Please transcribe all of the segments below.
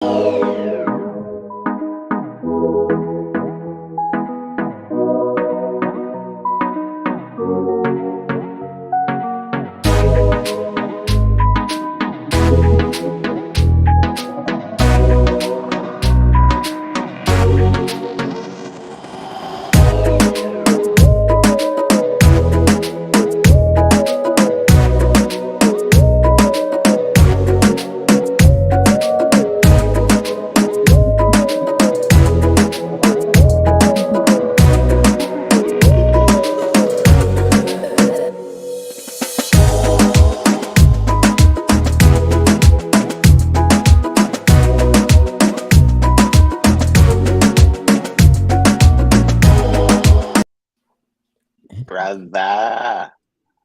Brother.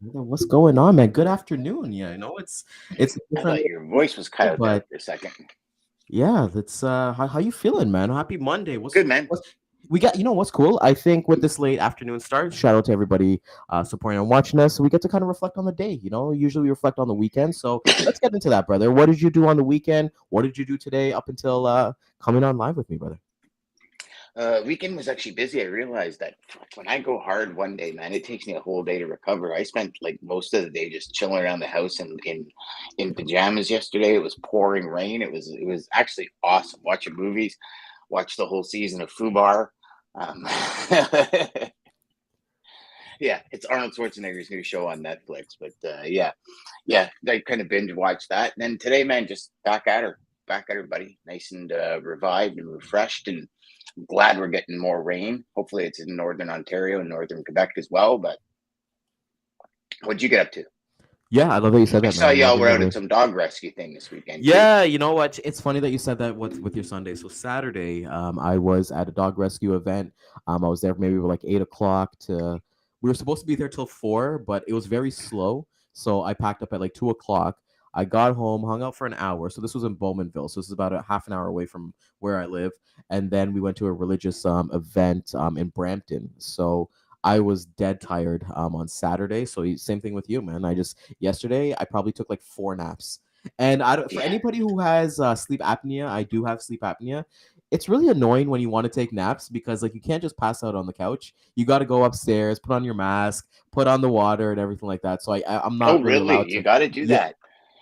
What's going on, man? Good afternoon. Yeah, I know it's a I different, thought your voice was cut day, out there but for a second. yeah, that's how you feeling, man? Happy Monday. Good, man. What's we got? You know what's cool? I think with this late afternoon start, shout out to everybody supporting and watching us. We get to kind of reflect on the day. Usually we reflect on the weekend. So let's get into that, brother. What did you do on the weekend? What did you do today up until coming on live with me, brother? Weekend was actually busy. I realized that when I go hard one day, man, it takes me a whole day to recover. I spent like most of the day just chilling around the house and in pajamas yesterday. It was pouring rain. It was actually awesome. Watching movies, watch the whole season of Fubar. Um, yeah, it's Arnold Schwarzenegger's new show on Netflix. But yeah, I kind of binge watched that. And then today, man, just back at her, buddy. Nice and revived and refreshed, and glad we're getting more rain. Hopefully, it's in northern Ontario and northern Quebec as well. But what'd you get up to? Yeah, I love that you said I that, saw man. y'all Loving were the out at rain. some dog rescue thing this weekend too. Yeah, you know what? It's funny that you said that with your Sunday. So Saturday, I was at a dog rescue event. I was there maybe like 8 o'clock to. We were supposed to be there till 4, but it was very slow. So I packed up at like 2 o'clock. I got home, hung out for an hour. So this was in Bowmanville. So this is about a half an hour away from where I live. And then we went to a religious event in Brampton. So I was dead tired on Saturday. So same thing with you, man. Yesterday I probably took like 4 naps. And I don't, for Yeah. anybody who has sleep apnea, I do have sleep apnea. It's really annoying when you want to take naps because like you can't just pass out on the couch. You got to go upstairs, put on your mask, put on the water and everything like that. So I'm Oh, not really really? allowed You to. got to do Yeah, that.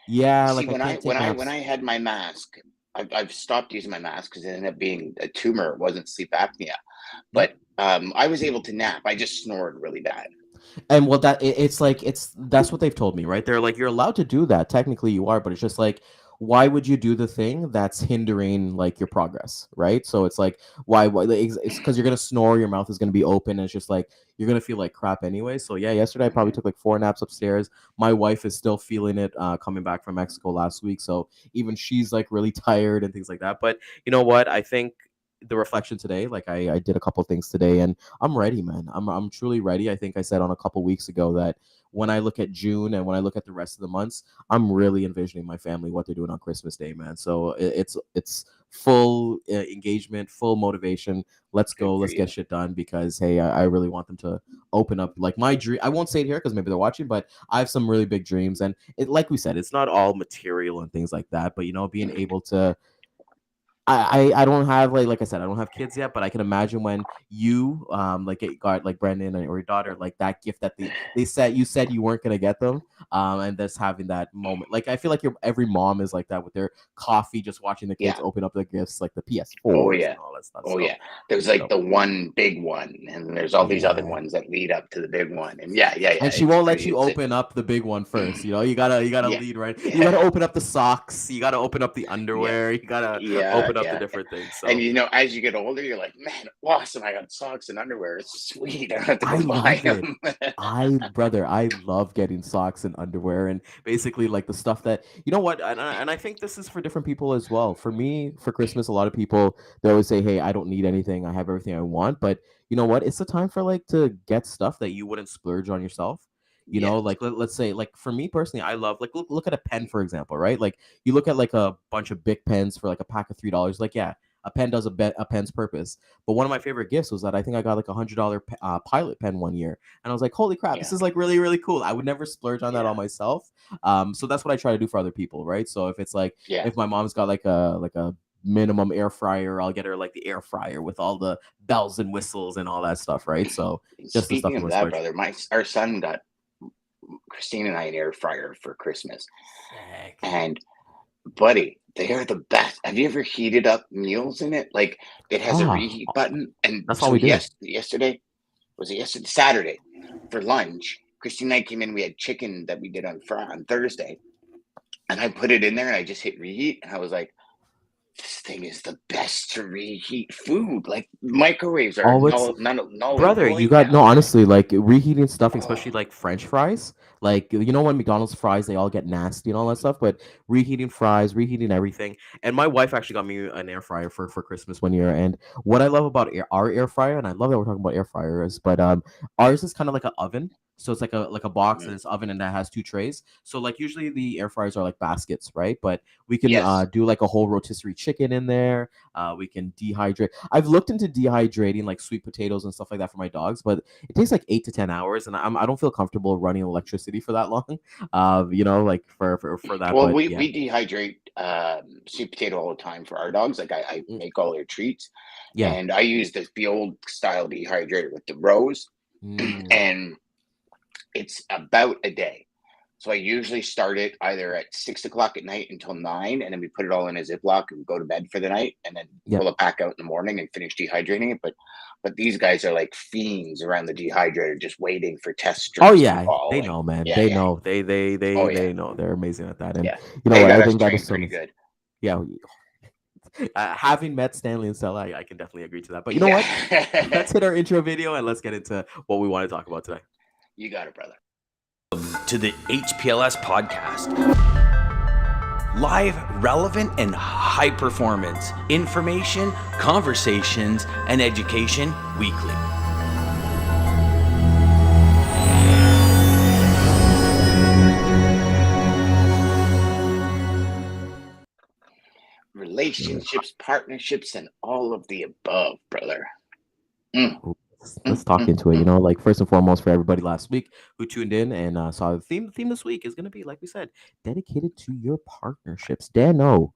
yeah. See, Like I when I can't when take I when naps. I had my mask, I've stopped using my mask because it ended up being a tumor. It wasn't sleep apnea, Yep. but I was able to nap. I just snored really bad. And well, it's like that's what they've told me, right? They're like, you're allowed to do that. Technically, you are, but it's just like, why would you do the thing that's hindering like your progress, right? So it's like, why? Like, it's because you're gonna snore, your mouth is gonna be open, and it's just like you're gonna feel like crap anyway. So yeah, yesterday I probably Mhm. took like 4 naps upstairs. My wife is still feeling it, coming back from Mexico last week, so even she's like really tired and things like that. But you know what? I think the reflection today, like I did a couple things today, and I'm ready, man. I'm truly ready. I think I said on a couple weeks ago that when I look at June and when I look at the rest of the months, I'm really envisioning my family what they're doing on Christmas Day, man. So it's full engagement, full motivation. Let's go, Good for let's get you. shit done because hey, I really want them to open up like my dream. I won't say it here because maybe they're watching, but I have some really big dreams, and like we said, it's not all material and things like that, but being able to I don't have like I said, I don't have kids yet, but I can imagine when you like got like Brandon or your daughter like that gift that they said you said you weren't gonna get them, and just having that moment. Like I feel like every mom is like that with their coffee, just watching the kids Yeah. open up their gifts like the Oh PS4s yeah. and all that stuff. Oh So yeah. There's you like know, the one big one, and there's all these other yeah. ones that lead up to the big one. And yeah. And she It's won't let pretty. you It's it. open up the big one first. You gotta Yeah. lead right. You gotta Yeah. open up the socks. You gotta open up the Yeah. underwear. You gotta Yeah. open up the Yeah. different things. And So as you get older, you're like, man, awesome! I got socks and underwear. It's sweet. I don't have to I go buy love it. them. I love getting socks and underwear and basically like the stuff that you know what and I think this is for different people as well. For me, for Christmas, a lot of people they always say, "Hey, I don't need anything. I have everything I want." But you know what? It's the time for like to get stuff that you wouldn't splurge on yourself. Yeah. Like let's say like for me personally, I love like look at a pen for example, right? Like you look at like a bunch of big pens for like a pack of $3. Like yeah, a pen does a pen's purpose. But one of my favorite gifts was that I think I got like $100 Pilot pen one year, and I was like, holy crap, this Yeah. is like really really cool. I would never splurge on that Yeah. on myself. So that's what I try to do for other people, right? So if it's like Yeah. if my mom's got like a minimum air fryer. I'll get her like the air fryer with all the bells and whistles and all that stuff, right? So just the stuff Speaking you of want to that, splurge. brother, our son got Christine and I an air fryer for Christmas, Sick. and buddy, they are the best. Have you ever heated up meals in it? Like it has a Ah, reheat button, and that's all so we do. yesterday was it yesterday Saturday for lunch. Christine and I came in. We had chicken that we did on Thursday, and I put it in there, and I just hit reheat, and I was like, this thing is the best to reheat food. Like microwaves are Oh, it's null and brother, you void got now. no, honestly, like reheating stuff, Oh, especially like French fries. Like, you know, when McDonald's fries, they all get nasty and all that stuff, but reheating fries, reheating everything. And my wife actually got me an air fryer for Christmas one year. And what I love about our air fryer, and I love that we're talking about air fryers, but ours is kind of like an oven. So it's like a box and mm, it's oven and that has two trays. So like usually the air fryers are like baskets, right? But we can yes. do like a whole rotisserie chicken in there. We can dehydrate. I've looked into dehydrating like sweet potatoes and stuff like that for my dogs, but it takes like 8 to 10 hours, and I don't feel comfortable running electricity for that long. You know, like for that. Well, But we yeah, we dehydrate sweet potato all the time for our dogs. Like I mm, make all their treats, yeah. and I use the old style dehydrator with the rows, Mm, and it's about a day. So I usually start it either at 6 o'clock at night until 9, and then we put it all in a Ziploc and go to bed for the night, and then yep. pull it back out in the morning and finish dehydrating it. But these guys are like fiends around the dehydrator, just waiting for test Oh strips to yeah, fall. they And know, man. yeah, They yeah, know. oh yeah, They know. They're amazing at that. And yeah, you know they what? got I us think that is trained so pretty nice. good. Yeah, having met Stanley and Stella, I can definitely agree to that. But you know what? Yeah, Let's hit our intro video and let's get into what we want to talk about today. you got it, brother. To the HPLS podcast. Live, relevant, and high performance information, conversations, and education weekly. Relationships, partnerships, and all of the above, brother. Mm, Ooh, let's, mm, let's talk mm, into it. You mm. know, like first and foremost, for everybody last week who tuned in and saw the theme this week is going to be, like we said, dedicated to your partnerships. Dano,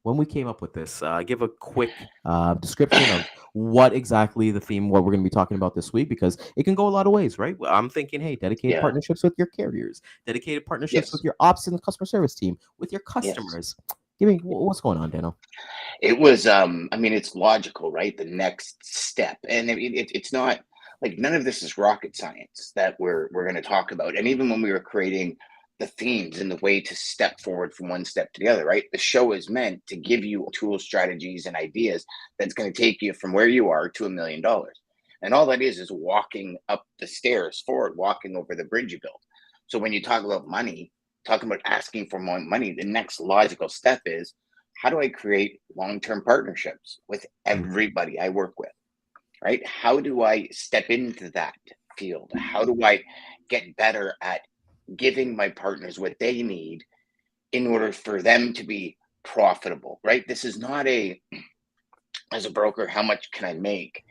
when we came up with this, give a quick description of what exactly the theme, what we're going to be talking about this week, because it can go a lot of ways, right? I'm thinking, hey, dedicated Yeah. partnerships with your carriers, dedicated partnerships with Yes. your ops and customer service team, with your Yes. customers. Give me what's going on, Dano. It was. I mean, it's logical, right? The next step, and it's not like none of this is rocket science that we're going to talk about. And even when we were creating the themes and the way to step forward from one step to the other, right? The show is meant to give you tools, strategies, and ideas that's going to take you from where you are to $1 million. And all that is walking up the stairs forward, walking over the bridge you built. So when you talk about money, talking about asking for more money, the next logical step is how do I create long-term partnerships with Mm, everybody I work with, right? How do I step into that field? How do I get better at giving my partners what they need in order for them to be profitable, right? This is not as a broker, how much can I make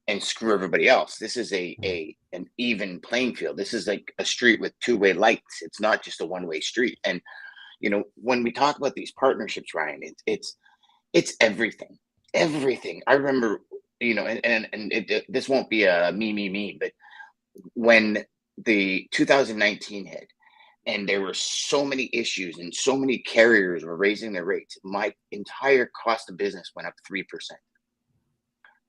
and screw everybody else? This is mm, an even playing field. This is like a street with two-way lights. It's not just a one-way street. And when we talk about these partnerships, Ryan, it's everything. Everything. I remember, this won't be a me, but when the 2019 hit and there were so many issues and so many carriers were raising their rates, my entire cost of business went up 3%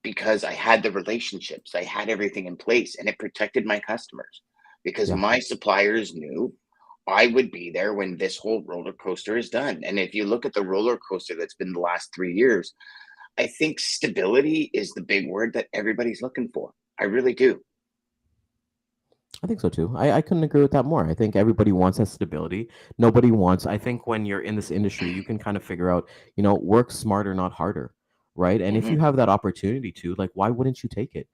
because I had the relationships, I had everything in place, and it protected my customers because yeah. my suppliers knew I would be there when this whole roller coaster is done. And if you look at the roller coaster that's been the last 3 years, I think stability is the big word that everybody's looking for. I really do. I think so too. I couldn't agree with that more. I think everybody wants that stability. Nobody wants, I think when you're in this industry, you can kind of figure out, work smarter, not harder. Right. And if you Hmm. have that opportunity to, like, why wouldn't you take it?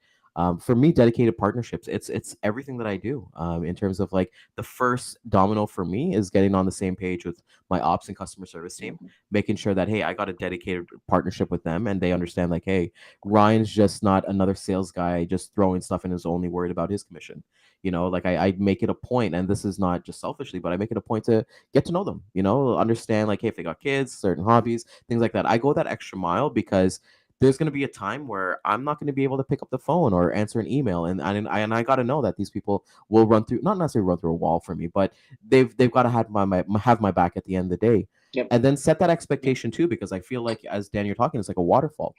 For me, dedicated partnerships, it's everything that I do. In terms of like the first domino for me is getting on the same page with my ops and customer service team, Hmm. making sure that, hey, I got a dedicated partnership with them and they understand like, hey, Ryan's just not another sales guy just throwing stuff and is only worried about his commission. Like I make it a point, and this is not just selfishly, but I make it a point to get to know them, understand like, hey, if they got kids, certain hobbies, things like that. I go that extra mile because there's going to be a time where I'm not going to be able to pick up the phone or answer an email, and I got to know that these people will run through, not necessarily run through a wall for me, but they've got to have my back at the end of the day. Yep. And then set that expectation too, because I feel like, as Dan, you're talking, it's like a waterfall,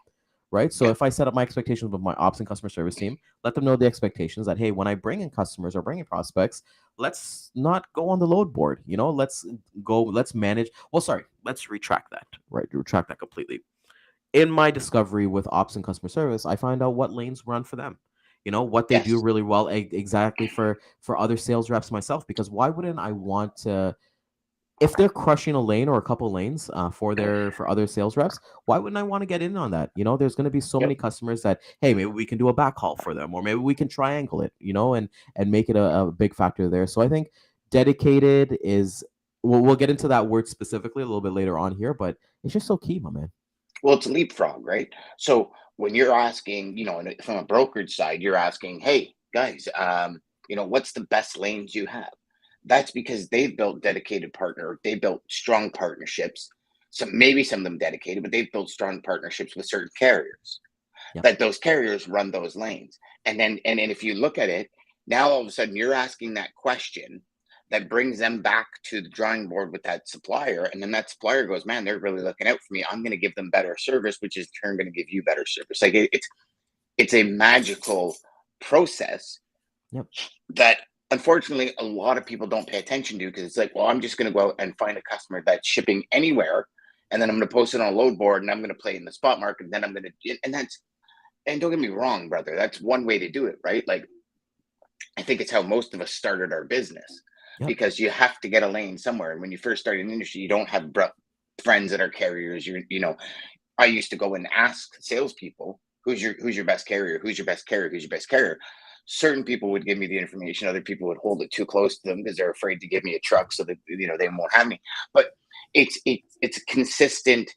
right? So if I set up my expectations with my ops and customer service team, let them know the expectations that, hey, when I bring in customers or bring in prospects, let's not go on the load board. Let's manage. Well, sorry, let's retract that. Right, retract that completely. In my discovery with ops and customer service, I find out what lanes run for them. What they do really well, exactly for other sales reps myself. Because why wouldn't I want to? If they're crushing a lane or a couple lanes for other sales reps, why wouldn't I want to get in on that? There's going to be so many customers that, hey, maybe we can do a back haul for them, or maybe we can triangle it, and make it a big factor there. So I think dedicated is, we'll get into that word specifically a little bit later on here, but it's just so key, my man. Well, it's leapfrog, right? So when you're asking, from a brokerage side, you're asking, hey, guys, what's the best lanes you have? That's because they've built they built strong partnerships. Maybe some of them dedicated, but they've built strong partnerships with certain carriers. Yep. That those carriers run those lanes. And then if you look at it, now all of a sudden you're asking that question that brings them back to the drawing board with that supplier. And then that supplier goes, man, they're really looking out for me. I'm going to give them better service, which is in turn going to give you better service. Like it's a magical process. Yep. That unfortunately a lot of people don't pay attention to, because it's like, well, I'm just going to go out and find a customer that's shipping anywhere, and then I'm going to post it on a load board, and I'm going to play in the spot market, and then I'm going to, and don't get me wrong, brother, that's one way to do it, right? Like, I think it's how most of us started our business. Yep. Because you have to get a lane somewhere. And when you first start in the industry, you don't have friends that are carriers. I used to go and ask salespeople, who's your best carrier? Who's your best carrier? Who's your best carrier? Certain people would give me the information. Other people would hold it too close to them because they're afraid to give me a truck so that, they won't have me. But it's consistent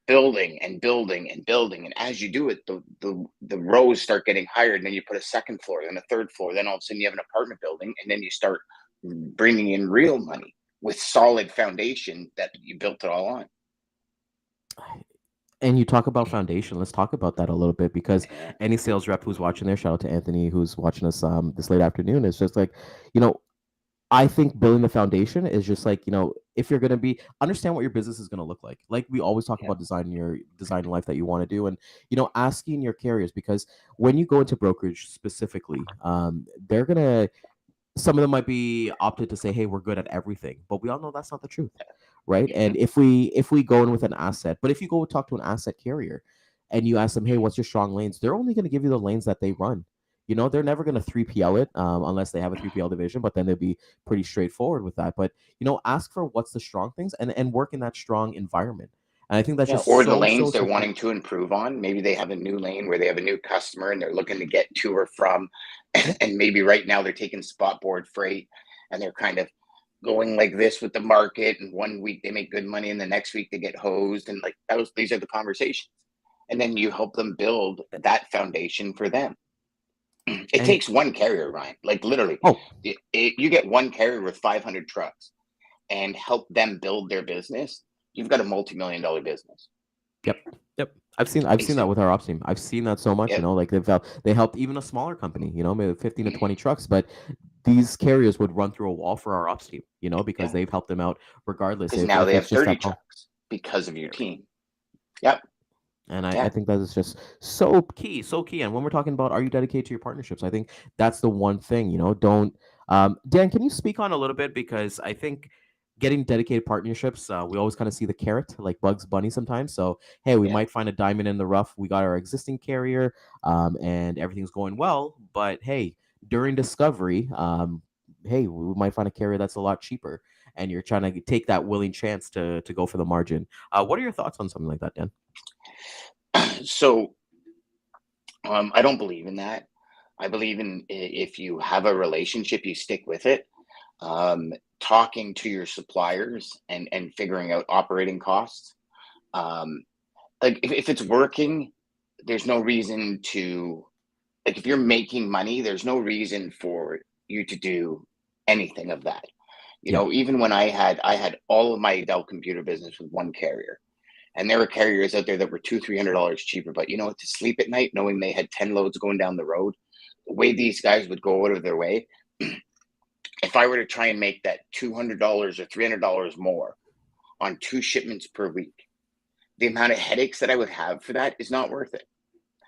building and building and building. And as you do it, the rows start getting higher. And then you put a second floor, then a third floor. Then all of a sudden you have an apartment building. And then you start bringing in real money with solid foundation that you built it all on. And you talk about foundation. Let's talk about that a little bit, because any sales rep who's watching there, shout out to Anthony who's watching us this late afternoon, is just like, I think building the foundation is just like, if you're going to understand what your business is going to look like. Like we always talk about designing life that you want to do, and, asking your carriers, because when you go into brokerage specifically, they're going to, some of them might be opted to say, hey, we're good at everything, but we all know that's not the truth. Right. And if we go in with an asset, but if you go talk to an asset carrier and you ask them, hey, what's your strong lanes? They're only going to give you the lanes that they run. They're never going to 3PL it unless they have a 3PL division, but then they'll be pretty straightforward with that. But, ask for what's the strong things and work in that strong environment. And I think that's just or the lanes they're wanting to improve on. Maybe they have a new lane where they have a new customer and they're looking to get to or from. And maybe right now they're taking spot board freight and they're kind of going like this with the market. And 1 week they make good money and the next week they get hosed. And like these are the conversations. And then you help them build that foundation for them. It takes one carrier, Ryan, like literally. You get one carrier with 500 trucks and help them build their business. You've got a multi-million-dollar business. Yep. I've seen that with our ops team. I've seen that so much. Yep. Like they helped even a smaller company. Maybe 15 to 20 trucks, but these carriers would run through a wall for our ops team. Because they've helped them out regardless. Because now they have 30 trucks because of your team. Yep. And I think that is just so key. And when we're talking about, are you dedicated to your partnerships? I think that's the one thing. Don't. Dan, can you speak on a little bit, because I think getting dedicated partnerships, we always kind of see the carrot like Bugs Bunny sometimes. So, hey, we might find a diamond in the rough. We got our existing carrier and everything's going well. But, hey, during discovery, hey, we might find a carrier that's a lot cheaper. And you're trying to take that willing chance to go for the margin. What are your thoughts on something like that, Dan? So I don't believe in that. I believe in, if you have a relationship, you stick with it. Talking to your suppliers and figuring out operating costs. Like if it's working, there's no reason to, like, if you're making money, there's no reason for you to do anything of that. Even when I had all of my Dell computer business with one carrier, and there were carriers out there that were $200-300 cheaper. But to sleep at night knowing they had 10 loads going down the road, the way these guys would go out of their way, if I were to try and make that $200 or $300 more on 2 shipments per week, the amount of headaches that I would have for that is not worth it.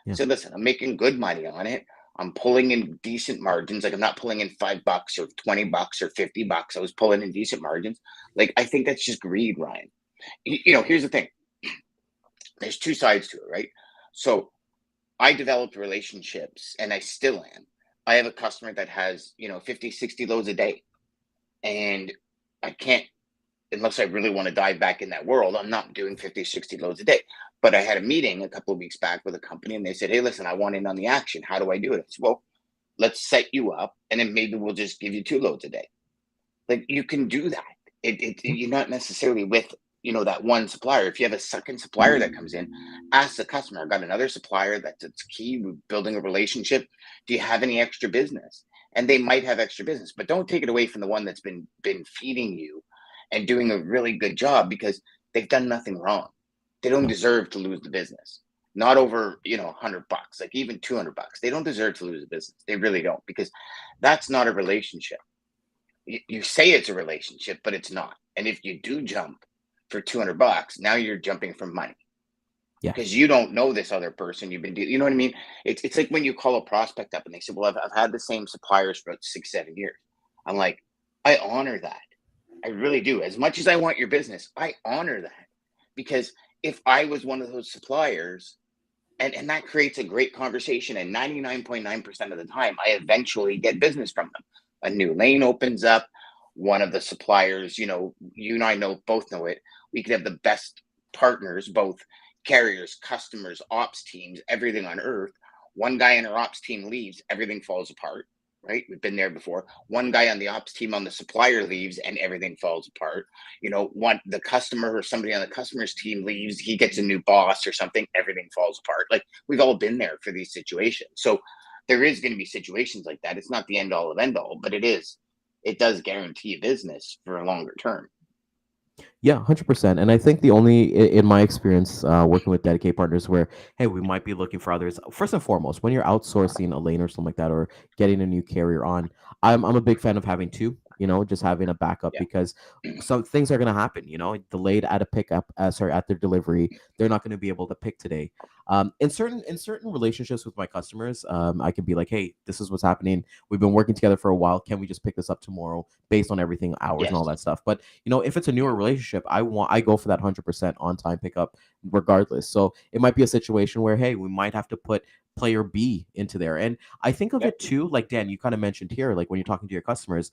Yeah. So listen, I'm making good money on it. I'm pulling in decent margins. Like, I'm not pulling in $5 or $20 or $50. I was pulling in decent margins. Like, I think that's just greed, Ryan. Here's the thing. There's 2 sides to it, right? So I developed relationships, and I still am. I have a customer that has, 50, 60 loads a day. And I can't, unless I really want to dive back in that world, I'm not doing 50, 60 loads a day. But I had a meeting a couple of weeks back with a company, and they said, hey, listen, I want in on the action. How do I do it? I said, well, let's set you up, and then maybe we'll just give you 2 loads a day. Like, you can do that. You're not necessarily with, that one supplier. If you have a second supplier that comes in, ask the customer, I've got another supplier that's key with building a relationship. Do you have any extra business? And they might have extra business, but don't take it away from the one that's been feeding you and doing a really good job, because they've done nothing wrong. They don't deserve to lose the business. Not over, $100, like even $200. They don't deserve to lose the business. They really don't, because that's not a relationship. You say it's a relationship, but it's not. And if you do jump for $200, now you're jumping for money. Yeah. Because you don't know this other person you've been dealing. You know what I mean? It's like when you call a prospect up and they say, well, I've had the same suppliers for about 6-7 years. I'm like, I honor that. I really do. As much as I want your business, I honor that. Because if I was one of those suppliers, and that creates a great conversation, and 99.9% of the time, I eventually get business from them. A new lane opens up. One of the suppliers, you and I both know it. We could have the best partners, both carriers, customers, ops teams, everything on earth. One guy in our ops team leaves, everything falls apart, right? We've been there before. One guy on the ops team on the supplier leaves, and everything falls apart. The customer or somebody on the customer's team leaves, he gets a new boss or something, everything falls apart. Like, we've all been there for these situations. So there is going to be situations like that. It's not the end all of end all, but it does guarantee business for a longer term. Yeah, 100%. And I think the only, in my experience, working with dedicated partners, where, hey, we might be looking for others. First and foremost, when you're outsourcing a lane or something like that, or getting a new carrier on, I'm a big fan of having 2. Just having a backup, because some things are going to happen. Delayed at a pickup, at their delivery, they're not going to be able to pick today. In certain relationships with my customers, I can be like, hey, this is what's happening. We've been working together for a while. Can we just pick this up tomorrow based on everything, hours and all that stuff? But if it's a newer relationship, I go for that 100% on time pickup regardless. So it might be a situation where, hey, we might have to put player B into there. And I think of it too, like Dan, you kind of mentioned here, like when you're talking to your customers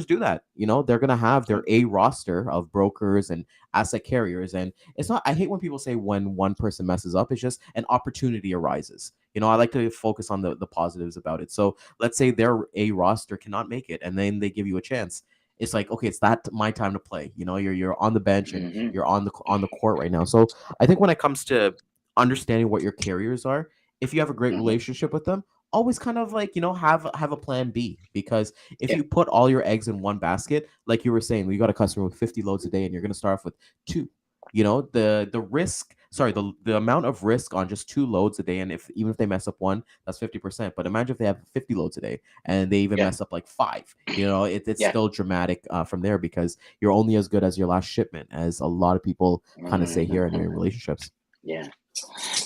do that. They're going to have their A roster of brokers and asset carriers. And it's not, I hate when people say when one person messes up, it's just an opportunity arises. I like to focus on the positives about it. So let's say their A roster cannot make it, and then they give you a chance. It's like, okay, it's that my time to play. You're on the bench and you're on the court right now. So I think when it comes to understanding what your carriers are, if you have a great relationship with them, always kind of like, have a plan B, because if you put all your eggs in one basket, like you were saying, you got a customer with 50 loads a day and you're going to start off with 2, the risk, the amount of risk on just 2 loads a day. And even if they mess up one, that's 50%. But imagine if they have 50 loads a day and they even mess up like 5, it's still dramatic from there, because you're only as good as your last shipment, as a lot of people kind of say here in your relationships. Yeah.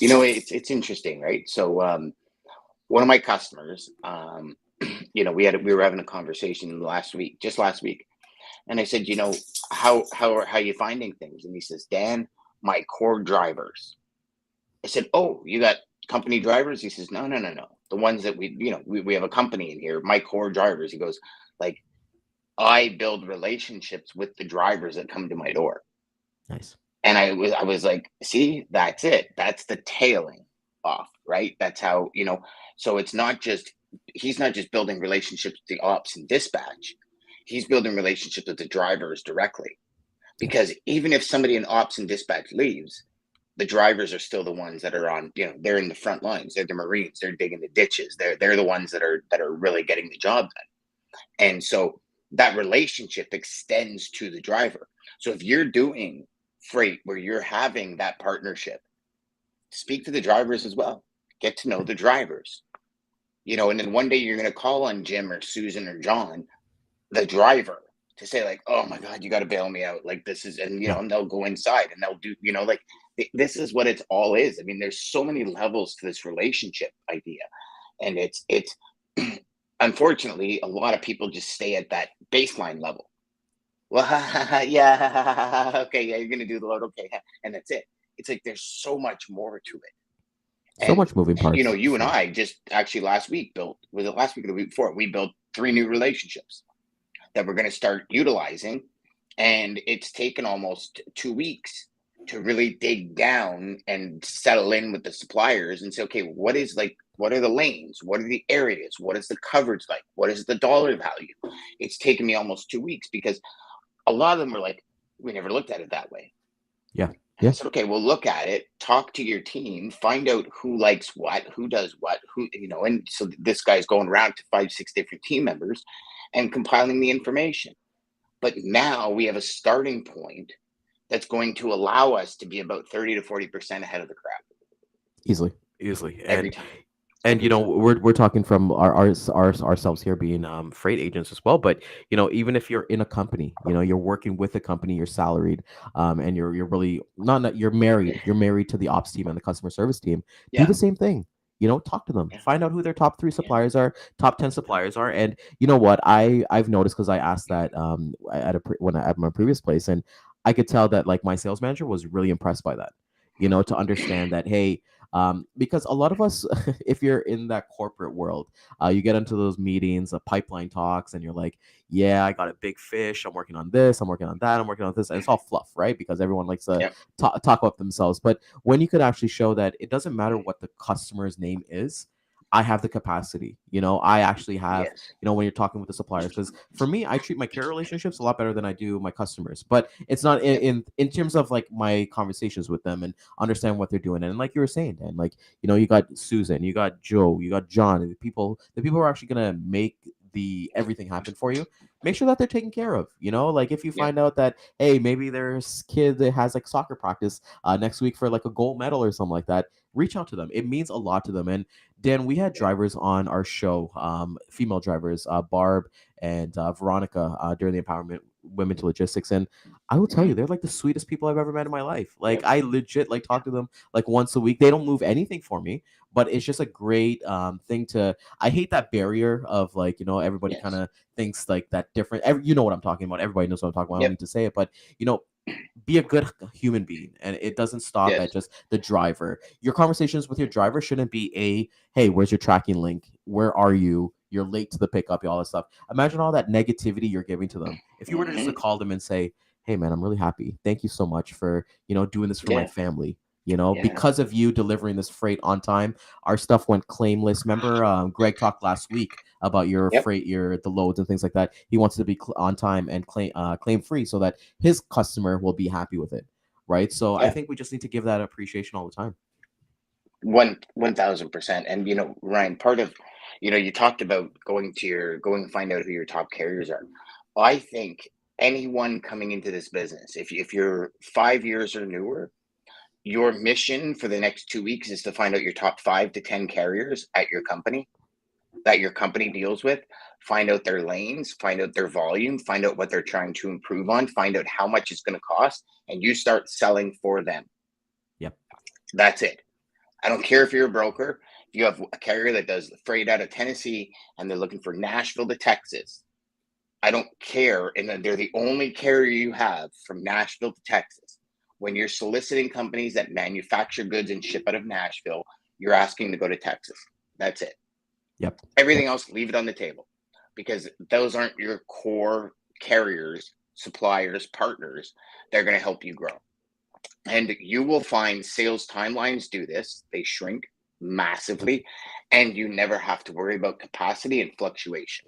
It's interesting, right? So one of my customers, we were having a conversation last week, and I said, how are you finding things? And he says, Dan, my core drivers. I said, oh, you got company drivers? He says, no. The ones that we have a company in here, my core drivers. He goes, like, I build relationships with the drivers that come to my door. Nice. And I was like, see, that's it. That's the tailing off, right? That's how, so it's not just, he's not just building relationships with the ops and dispatch. He's building relationships with the drivers directly. Because even if somebody in ops and dispatch leaves, the drivers are still the ones that are on, they're in the front lines. They're the Marines. They're digging the ditches. They're the ones that are really getting the job done. And so that relationship extends to the driver. So if you're doing freight where you're having that partnership, speak to the drivers as well. Get to know the drivers, and then one day you're going to call on Jim or Susan or John, the driver, to say like, oh my God, you got to bail me out. Like this is, and, Yeah. and they'll go inside and they'll do, like this is what it's all is. I mean, there's so many levels to this relationship idea. And it's unfortunately, a lot of people just stay at that baseline level. Well, yeah, okay, yeah, you're going to do the load. Okay. And that's it. It's like, there's so much more to it. So And, much moving parts. you and I just actually last week was it last week or the week before? We built 3 new relationships that we're going to start utilizing. And it's taken almost 2 weeks to really dig down and settle in with the suppliers and say, okay, what are the lanes? What are the areas? What is the coverage like? What is the dollar value? It's taken me almost 2 weeks because a lot of them were like, we never looked at it that way. Yeah. And I said, okay, well, look at it, talk to your team, find out who likes what, who does what, and so this guy's going around to 5, 6 different team members and compiling the information. But now we have a starting point that's going to allow us to be about 30 to 40% ahead of the crowd. Easily. Every time. And we're talking from ourselves here being freight agents as well. But even if you're in a company, you're working with a company, you're salaried, and you're really not you're married to the ops team and the customer service team. Do the same thing. Talk to them, find out who their top 3 suppliers are, top 10 suppliers are, and you know what I've noticed, because I asked that at my previous place, and I could tell that like my sales manager was really impressed by that. To understand that, hey. Because a lot of us, if you're in that corporate world, you get into those meetings, pipeline talks, and you're like, yeah, I got a big fish. I'm working on this. I'm working on that. I'm working on this. And it's all fluff, right? Because everyone likes to talk about themselves. But when you could actually show that it doesn't matter what the customer's name is, I have the capacity. I actually have, when you're talking with the suppliers, because for me, I treat my carrier relationships a lot better than I do my customers. But it's not in terms of like my conversations with them and understand what they're doing. And like you were saying, Dan, like, you got Susan, you got Joe, you got John, and the people who are actually gonna make everything happen for you. Make sure that they're taken care of. Like if you find out that, hey, maybe there's kid that has like soccer practice next week for like a gold medal or something like that, reach out to them. It means a lot to them. And Dan, we had drivers on our show, female drivers, Barb and Veronica, during the Empowerment Women to Logistics. And I will tell you, they're like the sweetest people I've ever met in my life. Like I legit like talk to them like once a week. They don't move anything for me, but it's just a great thing to. I hate that barrier of like, everybody kind of thinks like that different. You know what I'm talking about. Everybody knows what I'm talking about. I don't need to say it, but be a good human being, and it doesn't stop at just the driver. Your conversations with your driver shouldn't be hey, where's your tracking link? Where are you? You're late to the pickup, all that stuff. Imagine all that negativity you're giving to them. If you were to just to call them and say, hey man, I'm really happy. Thank you so much for, doing this for my family. Because of you delivering this freight on time, our stuff went claimless. Remember, Greg talked last week about your freight, the loads and things like that. He wants to be on time and claim free so that his customer will be happy with it, right? So I think we just need to give that appreciation all the time. 1,000%. And Ryan, part of you talked about going and find out who your top carriers are. I think anyone coming into this business, if you're 5 years or newer, your mission for the next 2 weeks is to find out your top 5 to 10 carriers at your company that your company deals with, find out their lanes, find out their volume, find out what they're trying to improve on, find out how much it's going to cost, and you start selling for them. Yep. That's it. I don't care if you're a broker. If you have a carrier that does freight out of Tennessee and they're looking for Nashville to Texas, I don't care. And they're the only carrier you have from Nashville to Texas. When you're soliciting companies that manufacture goods and ship out of Nashville, you're asking to go to Texas. That's it. Yep. Everything else, leave it on the table, because those aren't your core carriers, suppliers, partners. They're going to help you grow. And you will find sales timelines do this. They shrink massively, and you never have to worry about capacity and fluctuation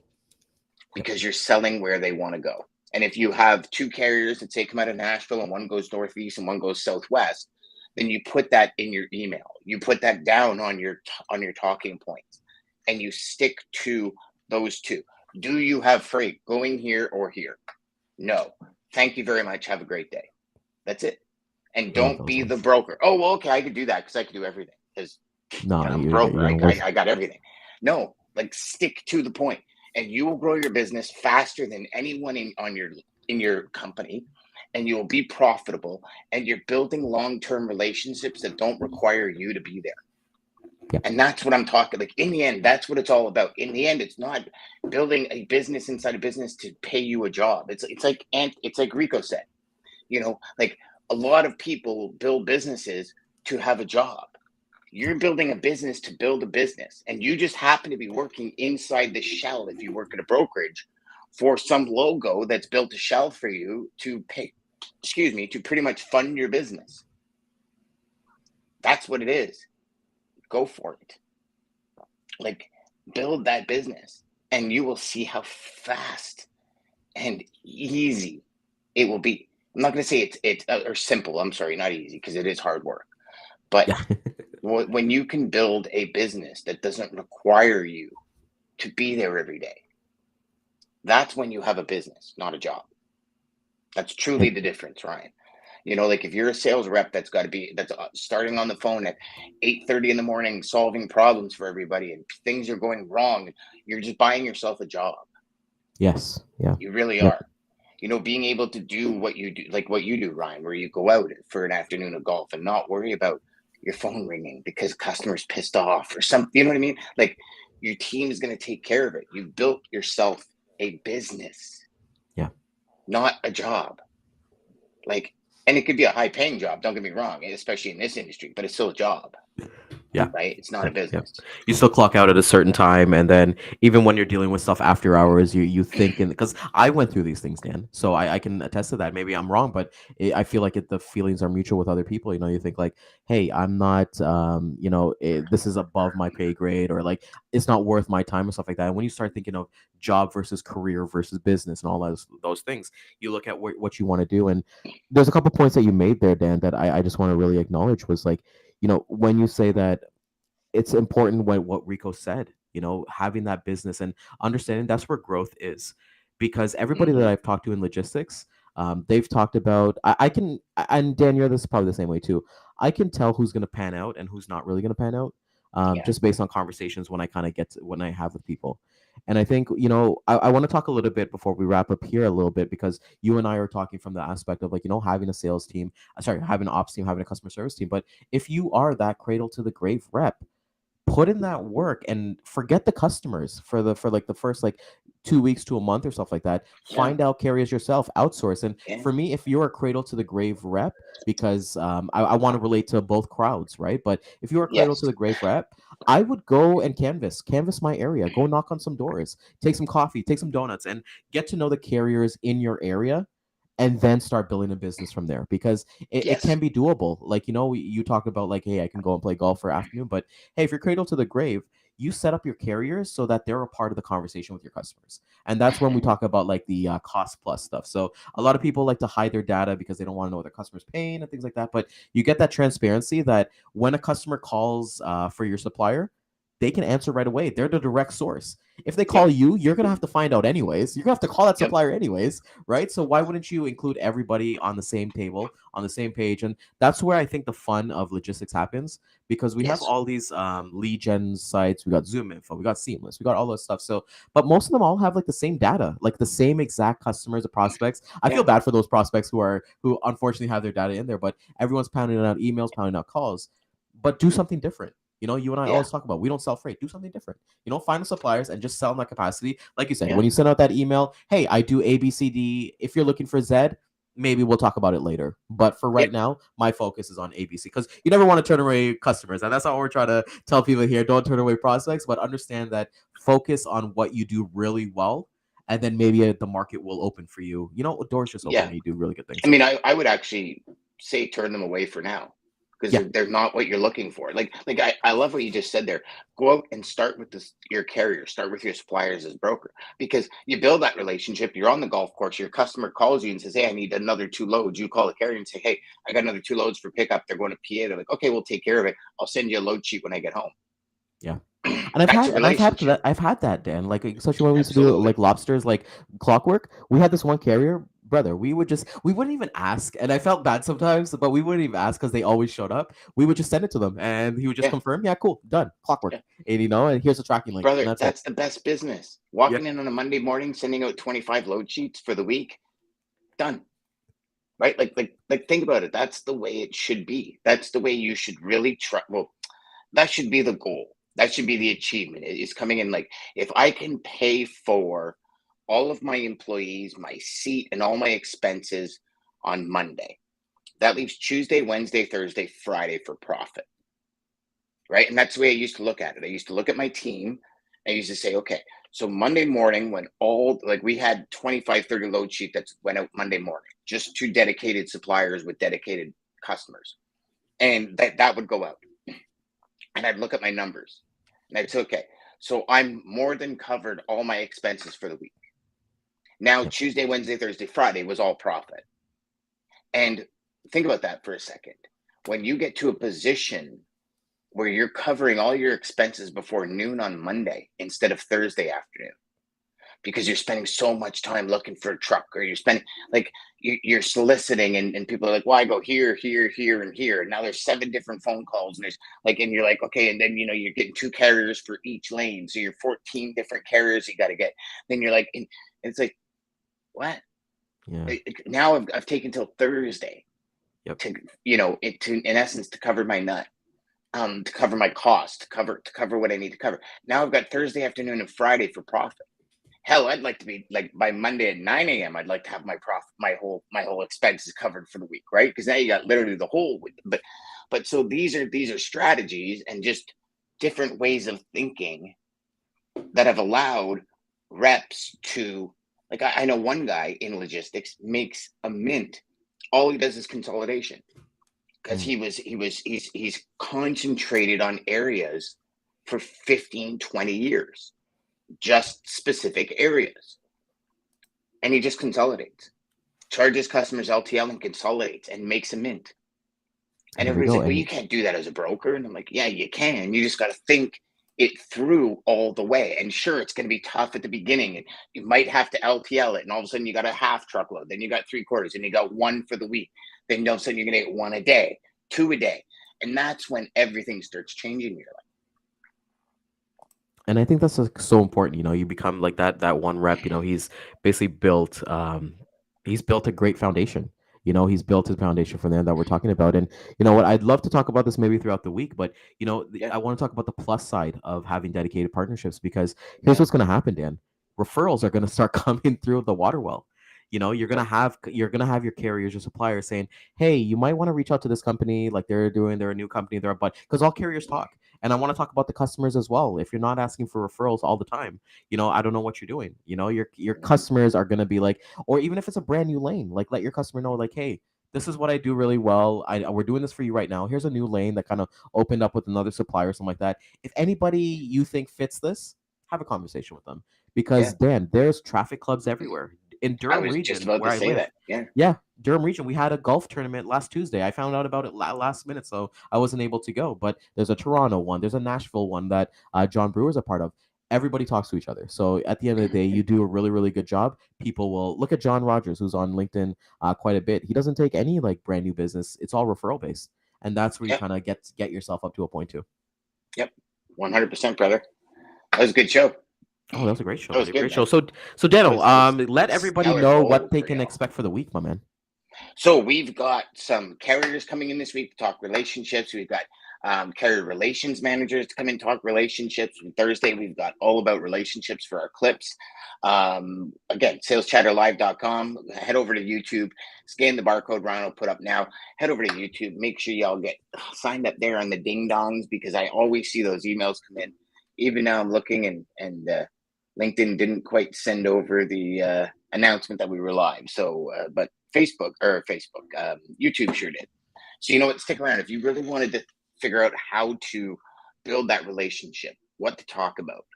because you're selling where they want to go. And if you have 2 carriers that say come out of Nashville and one goes northeast and one goes southwest, then you put that in your email. You put that down on your talking points, and you stick to those 2. Do you have freight going here or here? No. Thank you very much. Have a great day. That's it. And don't be the broker. Oh, well, okay, I could do that because I can do everything. Because I'm a broker. I got everything. No, like stick to the point, and you will grow your business faster than anyone in your company, and you will be profitable, and you're building long-term relationships that don't require you to be there. Yeah. And that's what I'm talking. Like in the end, that's what it's all about. In the end, it's not building a business inside a business to pay you a job. It's like Rico said, like a lot of people build businesses to have a job. You're building a business to build a business, and you just happen to be working inside the shell if you work at a brokerage for some logo that's built a shell for you to pretty much fund your business. That's what it is. Go for it. Like, build that business, and you will see how fast and easy it will be. I'm not going to say it's or simple. I'm sorry, not easy, because it is hard work. But when you can build a business that doesn't require you to be there every day, that's when you have a business, not a job. That's truly the difference, Ryan. Like if you're a sales rep that's starting on the phone at 8:30 in the morning, solving problems for everybody, and things are going wrong, you're just buying yourself a job. Yes. Yeah. You really are. Being able to do what you do, like what you do, Ryan, where you go out for an afternoon of golf and not worry about your phone ringing because customers pissed off or something. You know what I mean? Like your team is going to take care of it. You built yourself a business. Yeah. Not a job. And it could be a high paying job. Don't get me wrong, especially in this industry, but it's still a job. Yeah. Right. It's not a business. Yeah. You still clock out at a certain time. And then even when you're dealing with stuff after hours, you think, because I went through these things, Dan. So I can attest to that. Maybe I'm wrong, but I feel like the feelings are mutual with other people. You think like, hey, I'm not, this is above my pay grade, or like, it's not worth my time and stuff like that. And when you start thinking of job versus career versus business and all those things, you look at what you want to do. And there's a couple points that you made there, Dan, that I just want to really acknowledge was like, when you say that it's important what Rico said, having that business and understanding that's where growth is, because everybody that I've talked to in logistics, they've talked about, I can, and Dan, you're probably the same way too. I can tell who's going to pan out and who's not really going to pan out, just based on conversations when I have with people. And I think, I want to talk a little bit before we wrap up here a little bit, because you and I are talking from the aspect of like, having a sales team, having an ops team, having a customer service team. But if you are that cradle to the grave rep, put in that work and forget the customers for the first 2 weeks to a month or stuff like that. Yeah. Find out carriers yourself, outsource. And for me, if you're a cradle to the grave rep, because I want to relate to both crowds, right? But if you're a cradle to the grave rep, I would go and canvas my area, go knock on some doors, take some coffee, take some donuts, and get to know the carriers in your area. And then start building a business from there, because it can be doable. Like, you talk about like, hey, I can go and play golf for afternoon, but hey, if you're cradle to the grave, you set up your carriers so that they're a part of the conversation with your customers. And that's when we talk about like the cost plus stuff. So a lot of people like to hide their data because they don't want to know what their customers paying and things like that. But you get that transparency that when a customer calls for your supplier, they can answer right away. They're the direct source. If they call you, you're going to have to find out anyways. You're going to have to call that supplier anyways, right? So why wouldn't you include everybody on the same table, on the same page? And that's where I think the fun of logistics happens, because we have all these lead gen sites. We got Zoom Info, we got Seamless, we got all those stuff. So, but most of them all have like the same data, like the same exact customers or prospects. I feel bad for those prospects who unfortunately have their data in there, but everyone's pounding out emails, pounding out calls. But do something different. You and I always talk about, we don't sell freight. Do something different. Find the suppliers and just sell in that capacity. Like you said, when you send out that email, hey, I do A, B, C, D. If you're looking for Z, maybe we'll talk about it later. But for right now, my focus is on ABC, because you never want to turn away customers. And that's not what we're trying to tell people here. Don't turn away prospects, but understand that focus on what you do really well. And then maybe the market will open for you. Doors just open and you do really good things. I mean, I would actually say turn them away for now, because they're not what you're looking for. Like I love what you just said there. Go out and start with your carrier, start with your suppliers as broker, because you build that relationship. You're on the golf course, your customer calls you and says, hey, I need another 2 loads. You call the carrier and say, hey, I got another 2 loads for pickup. They're going to PA. They're like, okay, we'll take care of it. I'll send you a load sheet when I get home. Yeah. And I've That's a had relationship. that. I've had that, Dan. Like especially when we used to do Absolutely. like lobsters, like clockwork. We had this one carrier, brother. We wouldn't even ask, and I felt bad sometimes, but we wouldn't even ask because they always showed up. We would just send it to them, and he would just Yeah. confirm, yeah, cool, done, clockwork, Yeah. and and here's the tracking link, and Brother, that's it. that's the best business. Yeah, Walking in on a Monday morning, sending out 25 load sheets for the week, done. Right? Like think about it. That's the way it should be. That's the way you should really try. Well, that should be the goal. That should be the achievement. It's coming in like, if I can pay for all of my employees, my seat, and all my expenses on Monday, that leaves Tuesday, Wednesday, Thursday, Friday for profit. Right. And that's the way I used to look at it. I used to look at my team. I used to say, okay, so Monday morning, when all like we had 25, 30 load sheet that went out Monday morning, just to dedicated suppliers with dedicated customers. And that would go out. And I'd look at my numbers and I'd say, okay, so I'm more than covered all my expenses for the week. Now, yeah, Tuesday, Wednesday, Thursday, Friday was all profit. And think about that for a second. When you get to a position where you're covering all your expenses before noon on Monday instead of Thursday afternoon, because you're spending so much time looking for a truck, or you're spending like you're soliciting, and people are like, well, I go here, here, here, and here. And now there's 7 different phone calls, and there's like, and you're like, okay, and then you're getting 2 carriers for each lane, so you're 14 different carriers you got to get. Then you're like, and it's like, what? yeah. Now I've taken till Thursday Yep. to in essence to cover my nut, to cover my cost, to cover what I need to cover. Now I've got Thursday afternoon and Friday for profit. Hell, I'd like to be like by Monday at 9 a.m. I'd like to have my whole expenses covered for the week, right? Because now you got literally the whole week. But so these are strategies and just different ways of thinking that have allowed reps to, like, I know one guy in logistics makes a mint. All he does is consolidation, because he's concentrated on areas for 15, 20 years, just specific areas. And he just consolidates, charges customers LTL and consolidates and makes a mint. And There we everybody's go. like, well, And you can't do that as a broker. And I'm like, yeah, you can. You just got to think it through all the way. And sure, it's going to be tough at the beginning. And you might have to LTL it. And all of a sudden you got a half truckload. Then you got 3/4, and you got 1 for the week. Then all of a sudden you're going to get 1 a day, 2 a day. And that's when everything starts changing in your life. I think that's like, so important. You become like that one rep. He's basically he's built a great foundation. He's built his foundation from there that we're talking about. And you know what? I'd love to talk about this maybe throughout the week, but Yeah. I want to talk about the plus side of having dedicated partnerships, because here's Yeah. what's going to happen, Dan. Referrals are going to start coming through the water well. You're gonna have your carriers, your suppliers saying, "Hey, you might want to reach out to this company. Like they're a new company, but because all carriers talk." And I want to talk about the customers as well. If you're not asking for referrals all the time, I don't know what you're doing. Your customers are gonna be like, or even if it's a brand new lane, like let your customer know, like, hey, this is what I do really well. We're doing this for you right now. Here's a new lane that kind of opened up with another supplier or something like that. If anybody you think fits this, have a conversation with them. Yeah. Because Dan, there's traffic clubs everywhere. In I Durham was just region about where to I say live. that. Yeah. Yeah, Durham region. We had a golf tournament last Tuesday. I found out about it last minute, so I wasn't able to go. But there's a Toronto one, there's a Nashville one that John Brewer's a part of. Everybody talks to each other. So at the end of the day, you do a really, really good job. People will look at John Rogers, who's on LinkedIn quite a bit. He doesn't take any like brand new business. It's all referral based, and that's where you Yeah. kind of get yourself up to a point too. Yep. 100%, brother. That was a good show. Oh, that was a great show, That was buddy. good, Great show. man. So Daniel, let everybody Stellar know what gold they for can y'all. expect for the week, my man. So we've got some carriers coming in this week to talk relationships. We've got carrier relations managers to come in talk relationships. On Thursday, we've got all about relationships for our clips. Again, saleschatterlive.com. Head over to YouTube, scan the barcode Ryan will put up now. Head over to YouTube. Make sure y'all get signed up there on the ding dongs, because I always see those emails come in. Even now I'm looking, and LinkedIn didn't quite send over the announcement that we were live. So, but YouTube sure did. So you know what? Stick around if you really wanted to figure out how to build that relationship, what to talk about,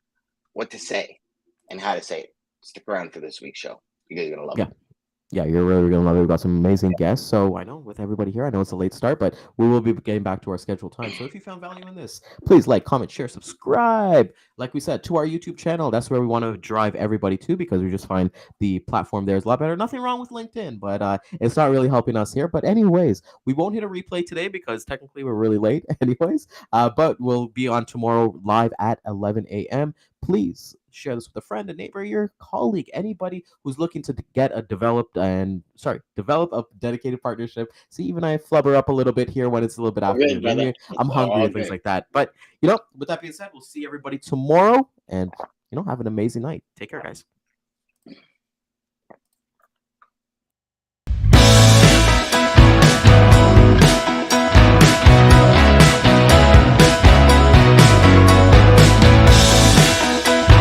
what to say, and how to say it. Stick around for this week's show. You guys are gonna love Yeah. it. Yeah, you're really going to love it. We've got some amazing guests. So I know with everybody here, I know it's a late start, but we will be getting back to our scheduled time. So if you found value in this, please like, comment, share, subscribe. Like we said, to our YouTube channel. That's where we want to drive everybody to, because we just find the platform there is a lot better. Nothing wrong with LinkedIn, but it's not really helping us here. But anyways, we won't hit a replay today because technically we're really late anyways. But we'll be on tomorrow live at 11 a.m. Please share this with a friend, a neighbor, your colleague, anybody who's looking to get a develop a dedicated partnership. See, even I flubber up a little bit here when it's a little bit after Good, brother. I'm hungry and things like that. But with that being said, we'll see everybody tomorrow, and have an amazing night. Take care, guys.